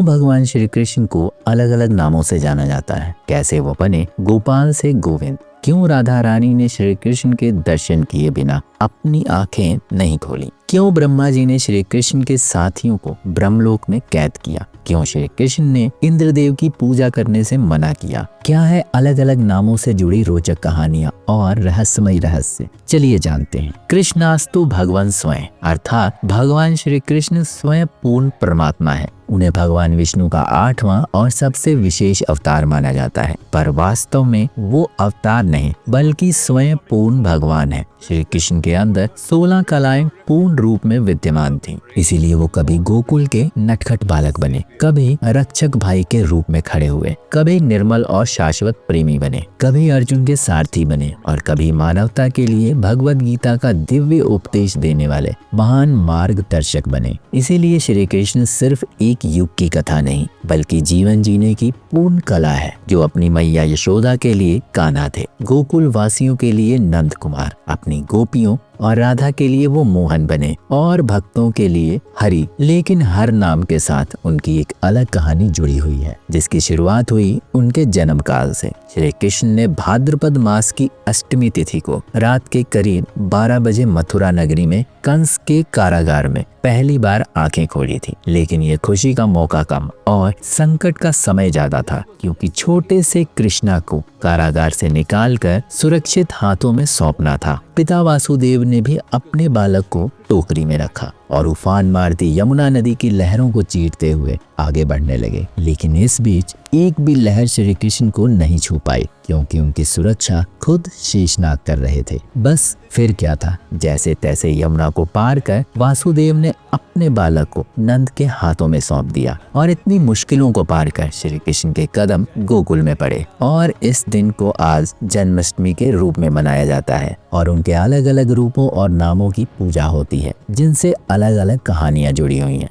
क्यों भगवान श्री कृष्ण को अलग अलग नामों से जाना जाता है, कैसे वो बने गोपाल से गोविंद, क्यों राधा रानी ने श्री कृष्ण के दर्शन किए बिना अपनी आंखें नहीं खोली, क्यों ब्रह्मा जी ने श्री कृष्ण के साथियों को ब्रह्मलोक में कैद किया, क्यों श्री कृष्ण ने इंद्रदेव की पूजा करने से मना किया, क्या है अलग अलग नामों से जुड़ी रोचक कहानियां और रहस्यमय रहस्य, चलिए जानते हैं। कृष्णास्तु भगवान स्वयं, अर्थात भगवान श्री कृष्ण स्वयं पूर्ण परमात्मा है। उन्हें भगवान विष्णु का 8वां और सबसे विशेष अवतार माना जाता है, पर वास्तव में वो अवतार नहीं बल्कि स्वयं पूर्ण भगवान है। श्री कृष्ण के अंदर 16 कलाएं पूर्ण रूप में विद्यमान थीं। इसीलिए वो कभी गोकुल के नटखट बालक बने, कभी रक्षक भाई के रूप में खड़े हुए, कभी निर्मल और शाश्वत प्रेमी बने, कभी अर्जुन के सारथी बने और कभी मानवता के लिए भगवत गीता का दिव्य उपदेश देने वाले महान मार्गदर्शक बने। इसीलिए श्री कृष्ण सिर्फ एक युग की कथा नहीं बल्कि जीवन जीने की पूर्ण कला है, जो अपनी मैया यशोदा के लिए कान्हा थे, गोकुल वासियों के लिए नंद कुमार, अपनी गोपियों और राधा के लिए वो मोहन बने और भक्तों के लिए हरि। लेकिन हर नाम के साथ उनकी एक अलग कहानी जुड़ी हुई है, जिसकी शुरुआत हुई उनके जन्म काल से। श्री कृष्ण ने भाद्रपद मास की अष्टमी तिथि को रात के करीब 12 बजे मथुरा नगरी में कंस के कारागार में पहली बार आंखें खोली थी। लेकिन ये खुशी का मौका कम और संकट का समय ज्यादा था, क्योंकि छोटे से कृष्णा को कारागार से निकालकर सुरक्षित हाथों में सौंपना था। पिता वासुदेव ने भी अपने बालक को टोकरी में रखा और उफान मारती यमुना नदी की लहरों को चीरते हुए आगे बढ़ने लगे। लेकिन इस बीच एक भी लहर श्री कृष्ण को नहीं छू पाई, क्योंकि उनकी सुरक्षा खुद शेषनाग कर रहे थे। बस फिर क्या था, जैसे तैसे यमुना को पार कर वासुदेव ने अपने बालक को नंद के हाथों में सौंप दिया और इतनी मुश्किलों को पार कर श्री कृष्ण के कदम गोकुल में पड़े। और इस दिन को आज जन्माष्टमी के रूप में मनाया जाता है और उनके अलग अलग रूपों और नामों की पूजा होती है, जिनसे अलग अलग कहानियां जुड़ी हुई हैं।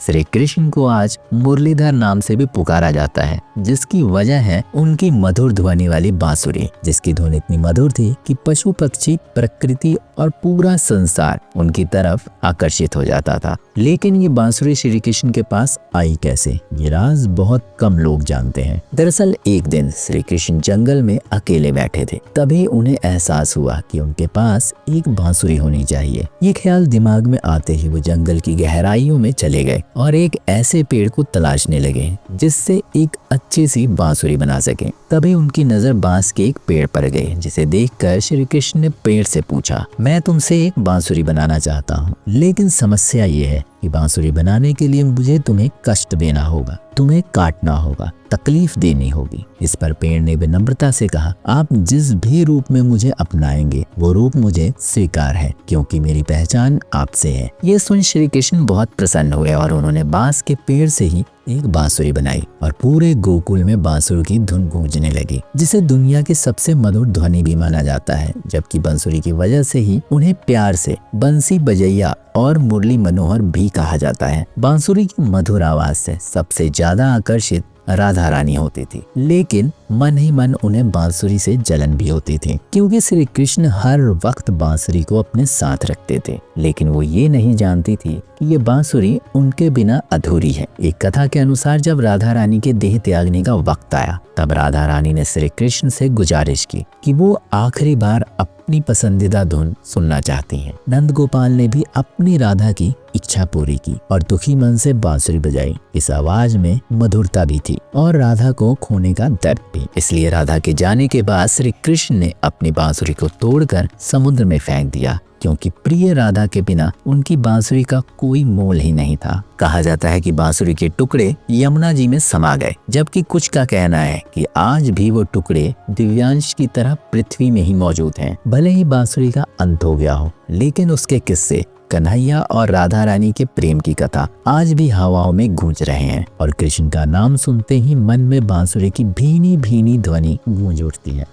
श्री कृष्ण को आज मुरलीधर नाम से भी पुकारा जाता है, जिसकी वजह है उनकी मधुर ध्वनि वाली बांसुरी, जिसकी धुन इतनी मधुर थी कि पशु पक्षी, प्रकृति और पूरा संसार उनकी तरफ आकर्षित हो जाता था। लेकिन ये बांसुरी श्री कृष्ण के पास आई कैसे, ये राज बहुत कम लोग जानते हैं। दरअसल एक दिन श्री कृष्ण जंगल में अकेले बैठे थे, तभी उन्हें एहसास हुआ कि उनके पास एक बांसुरी होनी चाहिए। ये ख्याल दिमाग में आते ही वो जंगल की गहराइयों में चले गए और एक ऐसे पेड़ को तलाशने लगे जिससे एक अच्छी सी बांसुरी बना सके। तभी उनकी नजर बांस के एक पेड़ पर गई, जिसे देखकर श्री कृष्ण ने पेड़ से पूछा, मैं तुमसे एक बांसुरी बनाना चाहता हूँ, लेकिन समस्या ये है कि बांसुरी बनाने के लिए मुझे तुम्हें कष्ट देना होगा, तुम्हें काटना होगा, तकलीफ देनी होगी। इस पर पेड़ ने विनम्रता से कहा, आप जिस भी रूप में मुझे अपनाएंगे वो रूप मुझे स्वीकार है, क्योंकि मेरी पहचान आपसे है। ये सुन श्री कृष्ण बहुत प्रसन्न हुए और उन्होंने बांस के पेड़ से ही एक बांसुरी बनाई और पूरे गोकुल में बांसुरी की धुन गूंजने लगी, जिसे दुनिया की सबसे मधुर ध्वनि भी माना जाता है। जबकि बांसुरी की वजह से ही उन्हें प्यार से बंसी बजैया और मुरली मनोहर भी कहा जाता है। बांसुरी की मधुर आवाज से सबसे ज्यादा आकर्षित राधा रानी होती थी, लेकिन मन ही मन उन्हें बांसुरी से जलन भी होती थी, क्योंकि श्री कृष्ण हर वक्त बांसुरी को अपने साथ रखते थे। लेकिन वो ये नहीं जानती थी कि ये बांसुरी उनके बिना अधूरी है। एक कथा के अनुसार जब राधा रानी के देह त्यागने का वक्त आया, तब राधा रानी ने श्री कृष्ण से गुजारिश की कि वो आखिरी बार अपनी पसंदीदा धुन सुनना चाहती हैं। नंद गोपाल ने भी अपनी राधा की इच्छा पूरी की और दुखी मन से बांसुरी बजाई। इस आवाज में मधुरता भी थी और राधा को खोने का दर्द भी। इसलिए राधा के जाने के बाद श्री कृष्ण ने अपनी बांसुरी को तोड़कर समुद्र में फेंक दिया, क्योंकि प्रिय राधा के बिना उनकी बांसुरी का कोई मोल ही नहीं था। कहा जाता है कि बांसुरी के टुकड़े यमुना जी में समा गए, जबकि कुछ का कहना है कि आज भी वो टुकड़े दिव्यांश की तरह पृथ्वी में ही मौजूद हैं। भले ही बांसुरी का अंत हो गया हो, लेकिन उसके किस्से, कन्हैया और राधा रानी के प्रेम की कथा आज भी हवाओं में गूंज रहे हैं और कृष्ण का नाम सुनते ही मन में बांसुरी की भीनी भीनी ध्वनि गूंज उठती है।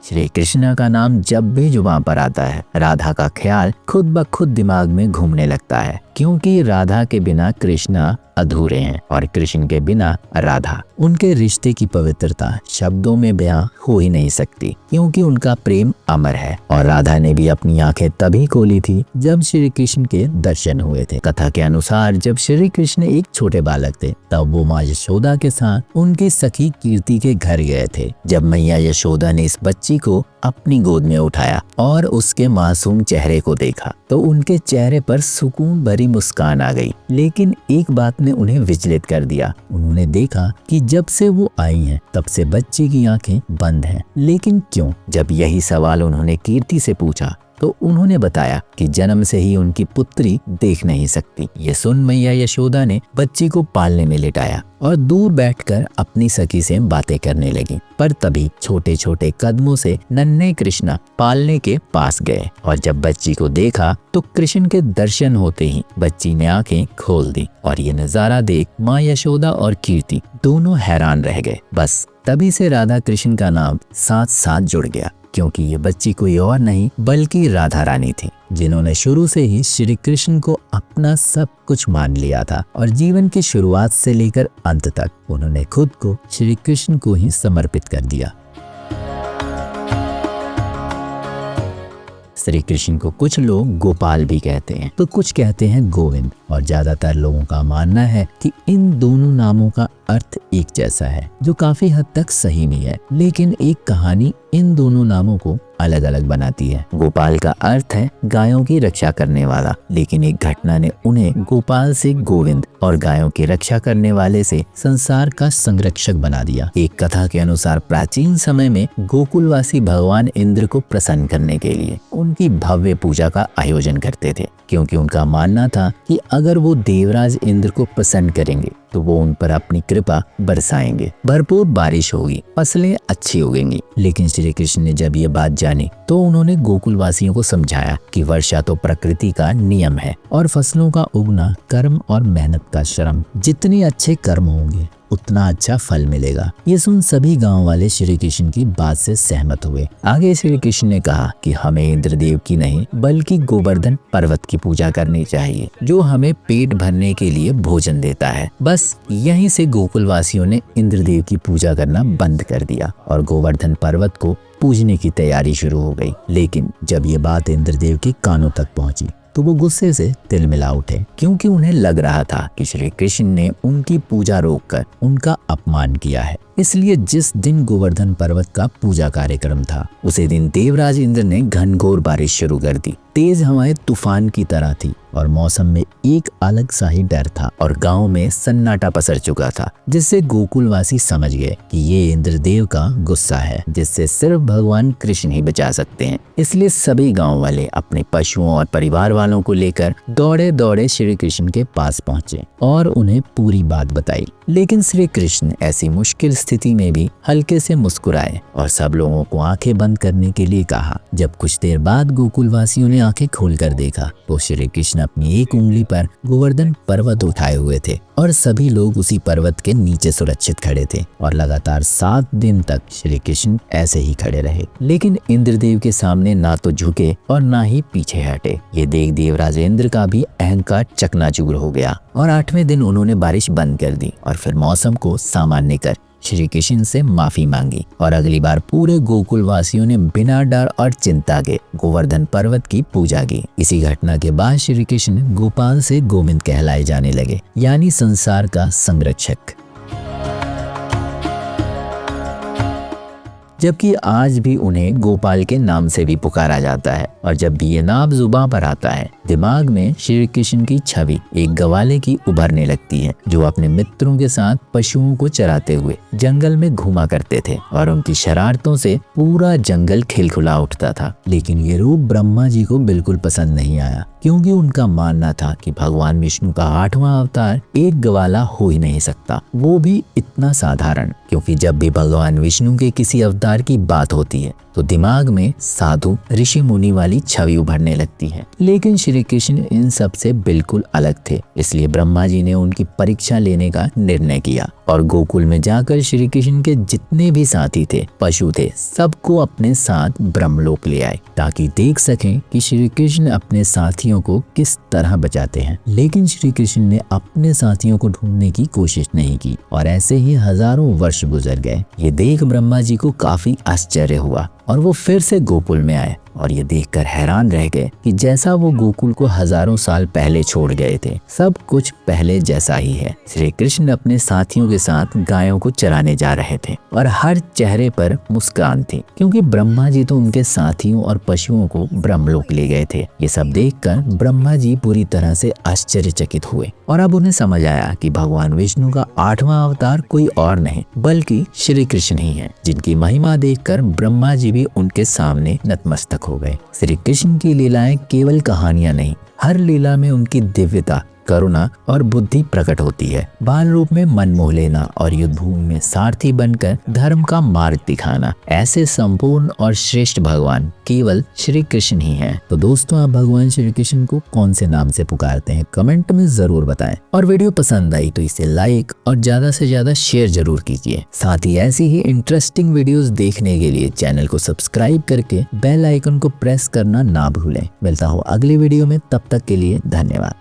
श्री कृष्ण का नाम जब भी जुबान पर आता है, राधा का ख्याल खुद ब खुद दिमाग में घूमने लगता है। क्योंकि राधा के बिना कृष्णा अधूरे हैं और कृष्ण के बिना राधा। उनके रिश्ते की पवित्रता शब्दों में बयां हो ही नहीं सकती, क्योंकि उनका प्रेम अमर है। और राधा ने भी अपनी आंखें तभी खोली थी जब श्री कृष्ण के दर्शन हुए थे। कथा के अनुसार जब श्री कृष्ण एक छोटे बालक थे तब वो माँ यशोदा के साथ उनकी सखी कीर्ति के घर गए थे। जब मैया यशोदा ने इस बच्ची को अपनी गोद में उठाया और उसके मासूम चेहरे को देखा तो उनके चेहरे पर सुकून भरी मुस्कान आ गई। लेकिन एक बात ने उन्हें विचलित कर दिया। उन्होंने देखा कि जब से वो आई हैं तब से बच्ची की आंखें बंद हैं। लेकिन क्यों? जब यही सवाल उन्होंने कीर्ति से पूछा तो उन्होंने बताया कि जन्म से ही उनकी पुत्री देख नहीं सकती। ये सुन मैया यशोदा ने बच्ची को पालने में लिटाया और दूर बैठकर अपनी सखी से बातें करने लगी। पर तभी छोटे छोटे कदमों से नन्हे कृष्णा पालने के पास गए और जब बच्ची को देखा तो कृष्ण के दर्शन होते ही बच्ची ने आंखें खोल दी। और ये नजारा देख माँ यशोदा और कीर्ति दोनों हैरान रह गए। बस तभी से राधा कृष्ण का नाम साथ साथ जुड़ गया, क्योंकि ये बच्ची कोई और नहीं बल्कि राधा रानी थी, जिन्होंने शुरू से ही श्री कृष्ण को अपना सब कुछ मान लिया था। और जीवन की शुरुआत से लेकर अंत तक उन्होंने खुद को श्री कृष्ण को ही समर्पित कर दिया। श्री कृष्ण को कुछ लोग गोपाल भी कहते हैं तो कुछ कहते हैं गोविंद। और ज्यादातर लोगों का मानना है कि इन दोनों नामों का अर्थ एक जैसा है, जो काफी हद तक सही भी है। लेकिन एक कहानी इन दोनों नामों को अलग अलग बनाती है। गोपाल का अर्थ है गायों की रक्षा करने वाला, लेकिन एक घटना ने उन्हें गोपाल से गोविंद और गायों की रक्षा करने वाले से संसार का संरक्षक बना दिया। एक कथा के अनुसार प्राचीन समय में गोकुलवासी भगवान इंद्र को प्रसन्न करने के लिए उनकी भव्य पूजा का आयोजन करते थे, क्योंकि उनका मानना था कि अगर वो देवराज इंद्र को प्रसन्न करेंगे तो वो उन पर अपनी कृपा बरसाएंगे, भरपूर बारिश होगी, फसलें अच्छी उगेंगी। लेकिन श्री कृष्ण ने जब ये बात जानी तो उन्होंने गोकुलवासियों को समझाया कि वर्षा तो प्रकृति का नियम है और फसलों का उगना कर्म और मेहनत का श्रम। जितने अच्छे कर्म होंगे उतना अच्छा फल मिलेगा। ये सुन सभी गांव वाले श्री कृष्ण की बात से सहमत हुए। आगे श्री कृष्ण ने कहा कि हमें इंद्रदेव की नहीं बल्कि गोवर्धन पर्वत की पूजा करनी चाहिए, जो हमें पेट भरने के लिए भोजन देता है। बस यहीं से गोकुलवासियों ने इंद्रदेव की पूजा करना बंद कर दिया और गोवर्धन पर्वत को पूजने की तैयारी शुरू हो गई। लेकिन जब ये बात इंद्रदेव के कानों तक पहुंची तो वो गुस्से से तिलमिला उठे, क्योंकि उन्हें लग रहा था कि श्री कृष्ण ने उनकी पूजा रोककर उनका अपमान किया है। इसलिए जिस दिन गोवर्धन पर्वत का पूजा कार्यक्रम था उसी दिन देवराज इंद्र ने घनघोर बारिश शुरू कर दी। तेज हवाएं तूफान की तरह थी और मौसम में एक अलग सा ही डर था और गांव में सन्नाटा पसर चुका था, जिससे गोकुलवासी समझ गए कि ये इंद्रदेव का गुस्सा है, जिससे सिर्फ भगवान कृष्ण ही बचा सकते हैं। इसलिए सभी गांव वाले अपने पशुओं और परिवार वालों को लेकर दौड़े दौड़े श्री कृष्ण के पास पहुंचे और उन्हें पूरी बात बताई। लेकिन श्री कृष्ण ऐसी मुश्किल स्थिति में भी हल्के से मुस्कुराए और सब लोगों को आंखें बंद करने के लिए कहा। जब कुछ देर बाद गोकुलवासियों ने आंखें खोलकर देखा तो श्री कृष्ण अपनी एक उंगली पर गोवर्धन पर्वत उठाए हुए थे और सभी लोग उसी पर्वत के नीचे सुरक्षित खड़े थे। और लगातार 7 दिन तक श्री कृष्ण ऐसे ही खड़े रहे, लेकिन इंद्रदेव के सामने ना तो झुके और ना ही पीछे हटे। ये देख देवराज इंद्र का भी अहंकार चकनाचूर हो गया और 8वें दिन उन्होंने बारिश बंद कर दी और फिर मौसम को सामान्य कर श्री कृष्ण से माफी मांगी। और अगली बार पूरे गोकुल वासियों ने बिना डर और चिंता के गोवर्धन पर्वत की पूजा की। इसी घटना के बाद श्री कृष्ण गोपाल से गोविंद कहलाए जाने लगे, यानी संसार का संरक्षक। जबकि आज भी उन्हें गोपाल के नाम से भी पुकारा जाता है। और जब भी ये नाम जुबान पर आता है दिमाग में श्री कृष्ण की छवि एक गवाले की उभरने लगती है, जो अपने मित्रों के साथ पशुओं को चराते हुए जंगल में घूमा करते थे और उनकी शरारतों से पूरा जंगल खिलखिला उठता था। लेकिन ये रूप ब्रह्मा जी को बिल्कुल पसंद नहीं आया, क्योंकि उनका मानना था कि भगवान विष्णु का 8वां अवतार एक गवाला हो ही नहीं सकता, वो भी इतना साधारण। क्योंकि जब भी भगवान विष्णु के किसी अवतार की बात होती है तो दिमाग में साधु ऋषि मुनि वाली छवि उभरने लगती है। लेकिन श्री कृष्ण इन सब से बिल्कुल अलग थे, इसलिए ब्रह्मा जी ने उनकी परीक्षा लेने का निर्णय किया और गोकुल में जाकर श्री कृष्ण के जितने भी साथी थे, पशु थे, सबको अपने साथ ब्रह्मलोक ले आए ताकि देख सकें कि श्री कृष्ण अपने साथियों को किस तरह बचाते हैं। लेकिन श्री कृष्ण ने अपने साथियों को ढूंढने की कोशिश नहीं की और ऐसे ही हजारों वर्ष गुजर गए। ये देख ब्रह्मा जी को काफी आश्चर्य हुआ और वो फिर से गोकुल में आए और ये देखकर हैरान रह गए कि जैसा वो गोकुल को हजारों साल पहले छोड़ गए थे, सब कुछ पहले जैसा ही है। श्री कृष्ण अपने साथियों के साथ गायों को चराने जा रहे थे और हर चेहरे पर मुस्कान थी, क्योंकि ब्रह्मा जी तो उनके साथियों और पशुओं को ब्रह्मलोक ले गए थे। ये सब देखकर ब्रह्मा जी पूरी तरह से आश्चर्यचकित हुए और अब उन्हें समझ आया कि भगवान विष्णु का 8वां अवतार कोई और नहीं बल्कि श्री कृष्ण ही है, जिनकी महिमा देखकर ब्रह्मा जी भी उनके सामने नतमस्तक हो गए। श्री कृष्ण की लीलाएं केवल कहानियां नहीं, हर लीला में उनकी दिव्यता, करुणा और बुद्धि प्रकट होती है। बाल रूप में मन मोह लेना और युद्ध भूमि में सारथी बनकर धर्म का मार्ग दिखाना, ऐसे संपूर्ण और श्रेष्ठ भगवान केवल श्री कृष्ण ही हैं। तो दोस्तों, आप भगवान श्री कृष्ण को कौन से नाम से पुकारते हैं, कमेंट में जरूर बताएं। और वीडियो पसंद आई तो इसे लाइक और ज्यादा से ज्यादा शेयर जरूर कीजिए। साथ ही ऐसी ही इंटरेस्टिंग वीडियोस देखने के लिए चैनल को सब्सक्राइब करके बेल आइकन को प्रेस करना ना भूलें। मिलता हूँ अगली वीडियो में, तब तक के लिए धन्यवाद।